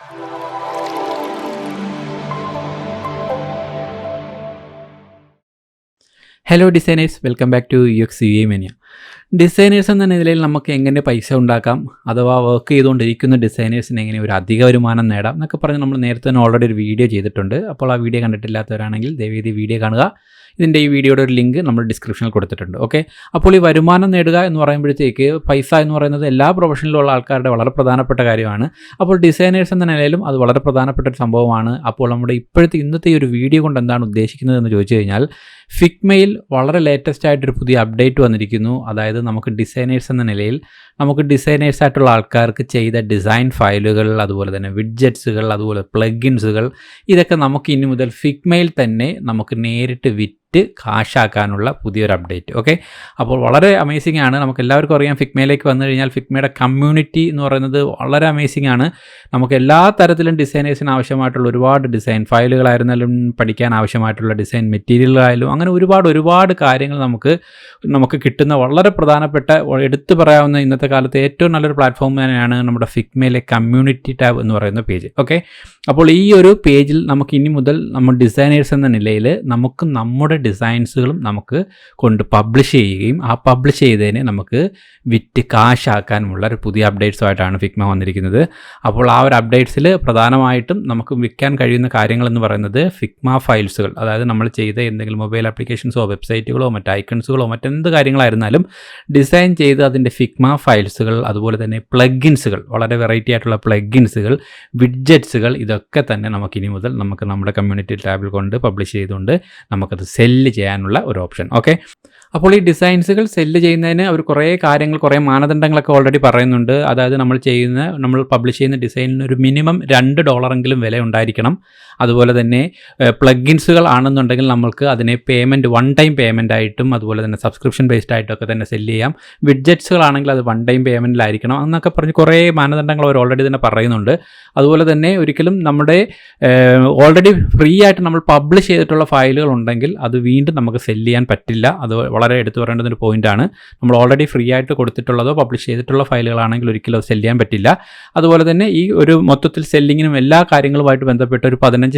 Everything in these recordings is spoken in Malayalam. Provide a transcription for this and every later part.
Hello designers, welcome back to UX UI Mania. Designers എന്ന നിലയിൽ നമുക്ക് എങ്ങനെ പൈസ ഉണ്ടാക്കാം, അഥവാ വർക്ക് ചെയ്തുകൊണ്ടിരിക്കുന്ന ഡിസൈനേഴ്സിന് എങ്ങനെ ഒരു അധിക വരുമാനം നേടാം എന്നൊക്കെ പറഞ്ഞ് നമ്മൾ നേരത്തെ തന്നെ ഓൾറെഡി ഒരു വീഡിയോ ചെയ്തിട്ടുണ്ട്. അപ്പോൾ ആ വീഡിയോ കണ്ടിട്ടില്ലാത്തവരാണെങ്കിൽ ദയവേദി വീഡിയോ കാണുക. ഇതിൻ്റെ ഈ വീഡിയോയുടെ ഒരു ലിങ്ക് നമ്മൾ ഡിസ്ക്രിപ്ഷനിൽ കൊടുത്തിട്ടുണ്ട്. ഓക്കെ, അപ്പോൾ ഈ വരുമാനം നേടുക എന്ന് പറയുമ്പോഴത്തേക്ക് പൈസ എന്ന് പറയുന്നത് എല്ലാ പ്രൊഫഷനിലുള്ള ആൾക്കാരുടെ വളരെ പ്രധാനപ്പെട്ട കാര്യമാണ്. അപ്പോൾ ഡിസൈനേഴ്സ് എന്ന നിലയിലും അത് വളരെ പ്രധാനപ്പെട്ട ഒരു സംഭവമാണ്. അപ്പോൾ നമ്മുടെ ഇന്നത്തെ ഈ ഒരു വീഡിയോ കൊണ്ട് എന്താണ് ഉദ്ദേശിക്കുന്നത് എന്ന് ചോദിച്ചു കഴിഞ്ഞാൽ, ഫിഗ്മയിൽ വളരെ ലേറ്റസ്റ്റ് ആയിട്ടൊരു പുതിയ അപ്ഡേറ്റ് വന്നിരിക്കുന്നു. അതായത് നമുക്ക് ഡിസൈനേഴ്സ് എന്ന നിലയിൽ നമുക്ക് ഡിസൈനേഴ്സ് ആയിട്ടുള്ള ആൾക്കാർക്ക് ചെയ്ത ഡിസൈൻ ഫയലുകൾ, അതുപോലെ തന്നെ വിഡ്ജറ്റ്സുകൾ, അതുപോലെ പ്ലഗിൻസുകൾ, ഇതൊക്കെ നമുക്ക് ഇനി മുതൽ ഫിഗ്മയിൽ തന്നെ നമുക്ക് നേരിട്ട് വിറ്റ് കാശാക്കാനുള്ള പുതിയൊരു അപ്ഡേറ്റ്. ഓക്കെ, അപ്പോൾ വളരെ അമേസിംഗ് ആണ്. നമുക്ക് എല്ലാവർക്കും അറിയാം, ഫിഗ്മയിലേക്ക് വന്നു കഴിഞ്ഞാൽ ഫിഗ്മയുടെ കമ്മ്യൂണിറ്റി എന്ന് പറയുന്നത് വളരെ അമേസിംഗ് ആണ്. നമുക്ക് എല്ലാ തരത്തിലും ഡിസൈനേഴ്സിന് ആവശ്യമായിട്ടുള്ള ഒരുപാട് ഡിസൈൻ ഫയലുകളായിരുന്നാലും, പഠിക്കാൻ ആവശ്യമായിട്ടുള്ള ഡിസൈൻ മെറ്റീരിയലുകളായാലും, അങ്ങനെ ഒരുപാട് കാര്യങ്ങൾ നമുക്ക് കിട്ടുന്ന വളരെ പ്രധാനപ്പെട്ട, എടുത്തു പറയാവുന്ന ഇന്നത്തെ കാലത്ത് ഏറ്റവും നല്ലൊരു പ്ലാറ്റ്ഫോം തന്നെയാണ് നമ്മുടെ ഫിഗ്മയിലെ കമ്മ്യൂണിറ്റി ടാബ് എന്ന് പറയുന്ന പേജ്. ഓക്കെ, അപ്പോൾ ഈ ഒരു പേജിൽ നമുക്ക് ഇനി മുതൽ നമ്മൾ ഡിസൈനേഴ്സ് എന്ന നിലയിൽ നമുക്ക് നമ്മുടെ ഡിസൈൻസുകളും നമുക്ക് കൊണ്ട് പബ്ലിഷ് ചെയ്യുകയും ആ പബ്ലിഷ് ചെയ്തതിനെ നമുക്ക് വിറ്റ് കാശാക്കാനുമുള്ള ഒരു പുതിയ അപ്ഡേറ്റ്സുമായിട്ടാണ് ഫിഗ്മ വന്നിരിക്കുന്നത്. അപ്പോൾ ആ ഒരു അപ്ഡേറ്റ്സിൽ പ്രധാനമായിട്ടും നമുക്ക് വിൽക്കാൻ കഴിയുന്ന കാര്യങ്ങളെന്ന് പറയുന്നത് ഫിഗ്മ ഫയൽസുകൾ, അതായത് നമ്മൾ ചെയ്ത എന്തെങ്കിലും മൊബൈൽ ആപ്ലിക്കേഷൻസോ വെബ്സൈറ്റുകളോ മറ്റ് ഐക്കൺസുകളോ മറ്റെന്ത് കാര്യങ്ങളായിരുന്നാലും ഡിസൈൻ ചെയ്ത് അതിൻ്റെ ഫിഗ്മ ഫയൽസുകൾ, അതുപോലെ തന്നെ പ്ലഗിൻസുകൾ, വളരെ വെറൈറ്റി ആയിട്ടുള്ള പ്ലഗിൻസുകൾ, വിഡ്ജറ്റ്സുകൾ, ഇതൊക്കെ തന്നെ നമുക്കിനി മുതൽ നമുക്ക് നമ്മുടെ കമ്മ്യൂണിറ്റി ടാബിൽ കൊണ്ട് പബ്ലിഷ് ചെയ്തുകൊണ്ട് നമുക്കത് സെല്ല് ചെയ്യാനുള്ള ഒരു ഓപ്ഷൻ. ഓക്കെ, അപ്പോൾ ഈ ഡിസൈൻസുകൾ സെല്ല് ചെയ്യുന്നതിന് അവർ കുറേ കാര്യങ്ങൾ, കുറേ മാനദണ്ഡങ്ങളൊക്കെ ഓൾറെഡി പറയുന്നുണ്ട്. അതായത് നമ്മൾ പബ്ലിഷ് ചെയ്യുന്ന ഡിസൈനിന് ഒരു മിനിമം $2 വില ഉണ്ടായിരിക്കണം. അതുപോലെ തന്നെ പ്ലഗിൻസുകൾ ആണെന്നുണ്ടെങ്കിൽ നമ്മൾക്ക് അതിനെ വൺ ടൈം പേയ്മെൻ്റ് ആയിട്ടും, അതുപോലെ തന്നെ സബ്സ്ക്രിപ്ഷൻ ബേസ്ഡ് ആയിട്ടൊക്കെ തന്നെ സെല്ല് ചെയ്യാം. വിഡ്ജറ്റ്സുകളാണെങ്കിൽ അത് വൺ ടൈം പേയ്മെൻറ്റിലായിരിക്കണം എന്നൊക്കെ പറഞ്ഞ് കുറേ മാനദണ്ഡങ്ങൾ അവർ ഓൾറെഡി തന്നെ പറയുന്നുണ്ട്. അതുപോലെ തന്നെ ഒരിക്കലും നമ്മുടെ ഓൾറെഡി ഫ്രീ ആയിട്ട് നമ്മൾ പബ്ലിഷ് ചെയ്തിട്ടുള്ള ഫയലുകൾ ഉണ്ടെങ്കിൽ അത് വീണ്ടും നമുക്ക് സെല്ല് ചെയ്യാൻ പറ്റില്ല. അത് വളരെ എടുത്തു പറയേണ്ടുന്ന ഒരു പോയിൻ്റാണ്. നമ്മൾ ഓൾറെഡി ഫ്രീ ആയിട്ട് കൊടുത്തിട്ടുള്ളതോ പബ്ലിഷ് ചെയ്തിട്ടുള്ള ഫയലുകളാണെങ്കിൽ ഒരിക്കലും അത് സെല്ല് ചെയ്യാൻ പറ്റില്ല. അതുപോലെ തന്നെ ഈ ഒരു മൊത്തത്തിൽ സെല്ലിങ്ങിനും എല്ലാ കാര്യങ്ങളുമായിട്ട് ബന്ധപ്പെട്ട് ഒരു 15%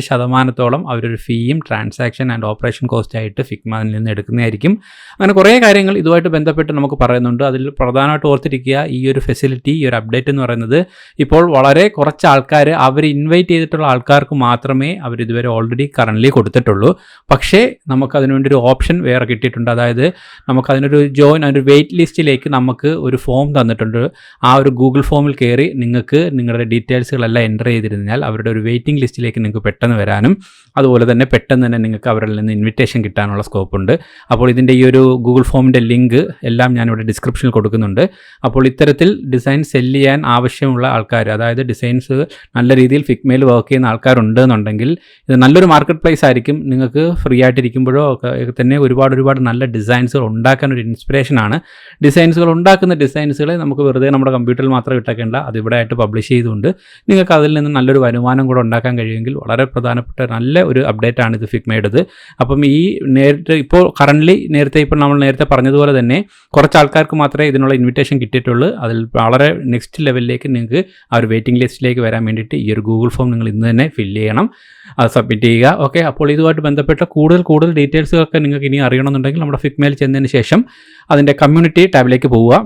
അവരൊരു ഫീയും ട്രാൻസാക്ഷൻ ആൻഡ് ഓപ്പറേഷൻ കോസ്റ്റ് ആയിട്ട് ഫിഗ്മയിൽ നിന്ന് എടുക്കുന്നതായിരിക്കും. അങ്ങനെ കുറേ കാര്യങ്ങൾ ഇതുമായിട്ട് ബന്ധപ്പെട്ട് നമുക്ക് പറയുന്നുണ്ട്. അതിൽ പ്രധാനമായിട്ട് ഓർത്തിരിക്കുക, ഈ ഒരു ഫെസിലിറ്റി, ഈ ഒരു അപ്ഡേറ്റ് എന്ന് പറയുന്നത് ഇപ്പോൾ വളരെ കുറച്ച് ആൾക്കാർ, അവർ ഇൻവൈറ്റ് ചെയ്തിട്ടുള്ള ആൾക്കാർക്ക് മാത്രമേ അവരിതുവരെ ഓൾറെഡി കറൻ്റ്ലി കൊടുത്തിട്ടുള്ളൂ. പക്ഷേ നമുക്കതിനുവേണ്ടി ഒരു ഓപ്ഷൻ വേറെ കിട്ടിയിട്ടുണ്ട്. അതായത് നമുക്കതിനൊരു അതിനൊരു വെയിറ്റ് ലിസ്റ്റിലേക്ക് നമുക്ക് ഒരു ഫോം തന്നിട്ടുണ്ട്. ആ ഒരു ഗൂഗിൾ ഫോമിൽ കയറി നിങ്ങൾക്ക് നിങ്ങളുടെ ഡീറ്റെയിൽസുകളെല്ലാം എൻ്റർ ചെയ്തിരുന്നാൽ അവരുടെ ഒരു വെയിറ്റിംഗ് ലിസ്റ്റിലേക്ക് നിങ്ങൾക്ക് പെട്ടെന്ന് വരാനും, അതുപോലെ തന്നെ പെട്ടെന്ന് തന്നെ നിങ്ങൾക്ക് അവരിൽ നിന്ന് ഇൻവിറ്റേഷൻ കിട്ടാനുള്ള സ്കോപ്പുണ്ട്. അപ്പോൾ ഇതിൻ്റെ ഈ ഒരു ഗൂഗിൾ ഫോമിൻ്റെ ലിങ്ക് എല്ലാം ഞാനിവിടെ ഡിസ്ക്രിപ്ഷനിൽ കൊടുക്കുന്നുണ്ട്. അപ്പോൾ ഇത്തരത്തിൽ ഡിസൈൻ സെല്ല് ചെയ്യാൻ ആവശ്യമുള്ള ആൾക്കാർ, അതായത് ഡിസൈൻസ് നല്ല രീതിയിൽ ഫിഗ്മയിൽ വർക്ക് ചെയ്യുന്ന ആൾക്കാരുണ്ട് എന്നുണ്ടെങ്കിൽ ഇത് നല്ലൊരു മാർക്കറ്റ് പ്ലേസ് ആയിരിക്കും. നിങ്ങൾക്ക് ഫ്രീ ആയിട്ടിരിക്കുമ്പോഴോ ഒക്കെ തന്നെ ഒരുപാട് നല്ല ഡിസൈൻസുകൾ ഉണ്ടാക്കാൻ ഒരു ഇൻസ്പിറേഷനാണ്. ഡിസൈൻസുകൾ ഉണ്ടാക്കുന്ന ഡിസൈൻസുകളെ നമുക്ക് വെറുതെ നമ്മുടെ കമ്പ്യൂട്ടറിൽ മാത്രം ഇട്ടേക്കേണ്ട, അത് ഇവിടെ ആയിട്ട് പബ്ലിഷ് ചെയ്തുകൊണ്ട് നിങ്ങൾക്ക് അതിൽ നിന്ന് നല്ലൊരു വരുമാനം കൂടെ ഉണ്ടാക്കാൻ കഴിയുമെങ്കിൽ വളരെ പ്രധാനപ്പെട്ട നല്ല ഒരു അപ്ഡേറ്റ് ആണ് ഇത് ഫിഗ്മയുടേത്. അപ്പം ഈ ഇപ്പോൾ കറൻ്റ്ലി നമ്മൾ നേരത്തെ പറഞ്ഞതുപോലെ തന്നെ കുറച്ച് ആൾക്കാർക്ക് മാത്രമേ ഇതിനുള്ള ഇൻവിറ്റേഷൻ കിട്ടിയിട്ടുള്ളൂ. അതിൽ വളരെ നെക്സ്റ്റ് ലെവലിലേക്ക് നിങ്ങൾക്ക് ആ ഒരു വെയിറ്റിംഗ് ലിസ്റ്റിലേക്ക് വരാൻ വേണ്ടിയിട്ട് ഈ ഒരു ഗൂഗിൾ ഫോം നിങ്ങൾ ഇന്ന് തന്നെ ഫില്ല് ചെയ്യണം, അത് സബ്മിറ്റ് ചെയ്യുക. ഓക്കെ, അപ്പോൾ ഇതുമായിട്ട് ബന്ധപ്പെട്ട കൂടുതൽ ഡീറ്റെയിൽസൊക്കെ നിങ്ങൾക്ക് ഇനി അറിയണമെന്നുണ്ടെങ്കിൽ നമ്മുടെ ഫിഗ്മയിൽ ചെന്നതിന് ശേഷം അതിൻ്റെ കമ്മ്യൂണിറ്റി ടാബിലേക്ക് പോവുക.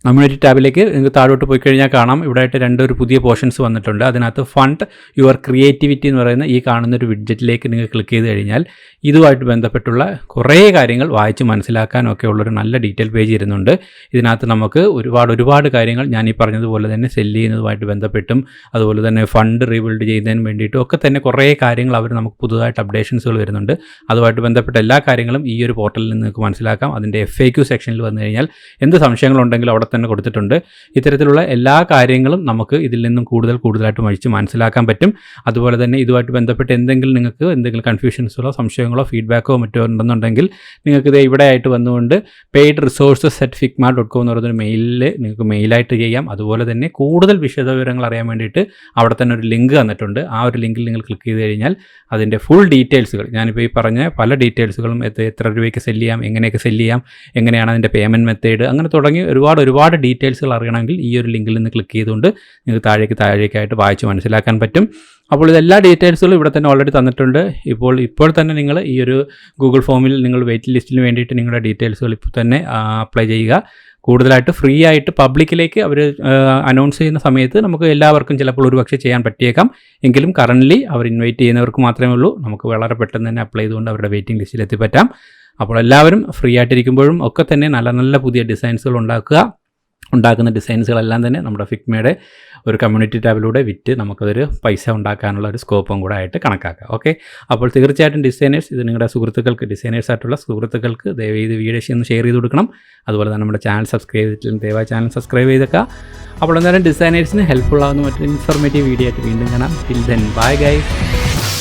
കമ്മ്യൂണിറ്റി ടാബിലേക്ക് നിങ്ങൾക്ക് താഴോട്ട് പോയി കഴിഞ്ഞാൽ കാണാം, ഇവിടെ ആയിട്ട് ഒരു പുതിയ പോർഷൻസ് വന്നിട്ടുണ്ട്. അതിനകത്ത് ഫണ്ട് യുവർ ക്രിയേറ്റിവിറ്റി എന്ന് പറയുന്ന ഈ കാണുന്നൊരു വിഡ്ജറ്റിലേക്ക് നിങ്ങൾ ക്ലിക്ക് ചെയ്ത് കഴിഞ്ഞാൽ ഇതുമായിട്ട് ബന്ധപ്പെട്ടുള്ള കുറേ കാര്യങ്ങൾ വായിച്ച് മനസ്സിലാക്കാനൊക്കെ ഉള്ളൊരു നല്ല ഡീറ്റെയിൽ പേജ് ഇരുന്നുണ്ട്. ഇതിനകത്ത് നമുക്ക് ഒരുപാട് കാര്യങ്ങൾ ഞാൻ ഈ പറഞ്ഞതുപോലെ തന്നെ സെല്ല് ചെയ്യുന്നതുമായിട്ട് ബന്ധപ്പെട്ടും, അതുപോലെ തന്നെ ഫണ്ട് റീബിൽഡ് ചെയ്യുന്നതിന് വേണ്ടിയിട്ടും ഒക്കെ തന്നെ കുറേ കാര്യങ്ങൾ അവർ നമുക്ക് പുതുതായിട്ട് അപ്ഡേഷൻസുകൾ വരുന്നുണ്ട്. അതുമായിട്ട് ബന്ധപ്പെട്ട എല്ലാ കാര്യങ്ങളും ഈ ഒരു പോർട്ടലിൽ നിന്ന് നിങ്ങൾക്ക് മനസ്സിലാക്കാം. അതിൻ്റെ FAQ സെക്ഷനിൽ വന്നു കഴിഞ്ഞാൽ എന്ത് സംശയങ്ങളുണ്ടെങ്കിലും അവിടെ തന്നെ കൊടുത്തിട്ടുണ്ട്. ഇത്തരത്തിലുള്ള എല്ലാ കാര്യങ്ങളും നമുക്ക് ഇതിൽ നിന്നും കൂടുതലായിട്ട് വഴിച്ച് മനസ്സിലാക്കാൻ പറ്റും. അതുപോലെ തന്നെ ഇതുമായിട്ട് ബന്ധപ്പെട്ട് നിങ്ങൾക്ക് എന്തെങ്കിലും കൺഫ്യൂഷൻസോ സംശയങ്ങളോ ഫീഡ്ബാക്കോ മറ്റോ ഉണ്ടെന്നുണ്ടെങ്കിൽ നിങ്ങൾക്ക് ഇത് ഇവിടെ ആയിട്ട് വന്നുകൊണ്ട് paidresources@figma.com എന്ന് പറയുന്നൊരു മെയിലിൽ നിങ്ങൾക്ക് മെയിലായിട്ട് ചെയ്യാം. അതുപോലെ തന്നെ കൂടുതൽ വിശദവിവരങ്ങൾ അറിയാൻ വേണ്ടിയിട്ട് അവിടെ തന്നെ ഒരു ലിങ്ക് തന്നിട്ടുണ്ട്. ആ ഒരു ലിങ്കിൽ നിങ്ങൾ ക്ലിക്ക് ചെയ്ത് കഴിഞ്ഞാൽ അതിൻ്റെ ഫുൾ ഡീറ്റെയിൽസുകൾ, ഞാനിപ്പോൾ ഈ പറഞ്ഞ പല ഡീറ്റെയിൽസുകളും, എത്ര രൂപയ്ക്ക് സെല്ല് ചെയ്യാം, എങ്ങനെയൊക്കെ സെല്ല് ചെയ്യാം, എങ്ങനെയാണ് അതിൻ്റെ പേയ്മെൻറ്റ് മെത്തേഡ്, അങ്ങനെ തുടങ്ങി ഒരുപാട് ഒരുപാട് ഡീറ്റെയിൽസുകൾ അറിയണമെങ്കിൽ ഈ ഒരു ലിങ്കിൽ നിന്ന് ക്ലിക്ക് ചെയ്തുകൊണ്ട് നിങ്ങൾക്ക് താഴേക്കായിട്ട് വായിച്ച് മനസ്സിലാക്കാൻ പറ്റും. അപ്പോൾ ഇതെല്ലാ ഡീറ്റെയിൽസുകളും ഇവിടെ തന്നെ ഓൾറെഡി തന്നിട്ടുണ്ട്. ഇപ്പോൾ തന്നെ നിങ്ങൾ ഈ ഒരു ഗൂഗിൾ ഫോമിൽ നിങ്ങൾ വെയിറ്റിംഗ് ലിസ്റ്റിന് വേണ്ടിയിട്ട് നിങ്ങളുടെ ഡീറ്റെയിൽസുകൾ ഇപ്പോൾ തന്നെ അപ്ലൈ ചെയ്യുക. കൂടുതലായിട്ട് ഫ്രീ ആയിട്ട് പബ്ലിക്കിലേക്ക് അവർ അനൗൺസ് ചെയ്യുന്ന സമയത്ത് നമുക്ക് എല്ലാവർക്കും ചിലപ്പോൾ ഒരുപക്ഷെ ചെയ്യാൻ പറ്റിയേക്കാം. എങ്കിലും കറൻ്റ്ലി അവർ ഇൻവൈറ്റ് ചെയ്യുന്നവർക്ക് മാത്രമേ ഉള്ളൂ. നമുക്ക് വളരെ പെട്ടെന്ന് തന്നെ അപ്ലൈ ചെയ്തുകൊണ്ട് അവരുടെ വെയിറ്റിംഗ് ലിസ്റ്റിൽ എത്തിപ്പറ്റാം. അപ്പോൾ എല്ലാവരും ഫ്രീ ആയിട്ടിരിക്കുമ്പോഴും ഒക്കെ തന്നെ നല്ല പുതിയ ഡിസൈൻസുകൾ ഉണ്ടാക്കുന്ന ഡിസൈൻസുകളെല്ലാം തന്നെ നമ്മുടെ ഫിഗ്മയുടെ ഒരു കമ്മ്യൂണിറ്റി ടാബിലൂടെ വിറ്റ് നമുക്കതൊരു പൈസ ഉണ്ടാക്കാനുള്ള ഒരു സ്കോപ്പും കൂടെ ആയിട്ട് കണക്കാക്കാം. ഓക്കെ, അപ്പോൾ തീർച്ചയായിട്ടും ഡിസൈനേഴ്സ് ഇത് നിങ്ങളുടെ സുഹൃത്തുക്കൾക്ക്, ഡിസൈനേഴ്സായിട്ടുള്ള സുഹൃത്തുക്കൾക്ക് ദയവേത് വീഡിയോസ് ഒന്ന് ഷെയർ ചെയ്ത് കൊടുക്കണം. അതുപോലെ തന്നെ നമ്മുടെ ചാനൽ സബ്സ്ക്രൈബ് ചെയ്തിട്ടില്ലെങ്കിൽ ദയവായി ചാനൽ സബ്സ്ക്രൈബ് ചെയ്തേക്കുക. അപ്പോൾ എന്തായാലും ഡിസൈനേഴ്സിന് ഹെൽപ്ഫുൾ ആകുന്ന മറ്റൊരു ഇൻഫോർമേറ്റീവ് വീഡിയോ ആയിട്ട് വീണ്ടും കാണാം. Till then bye guys.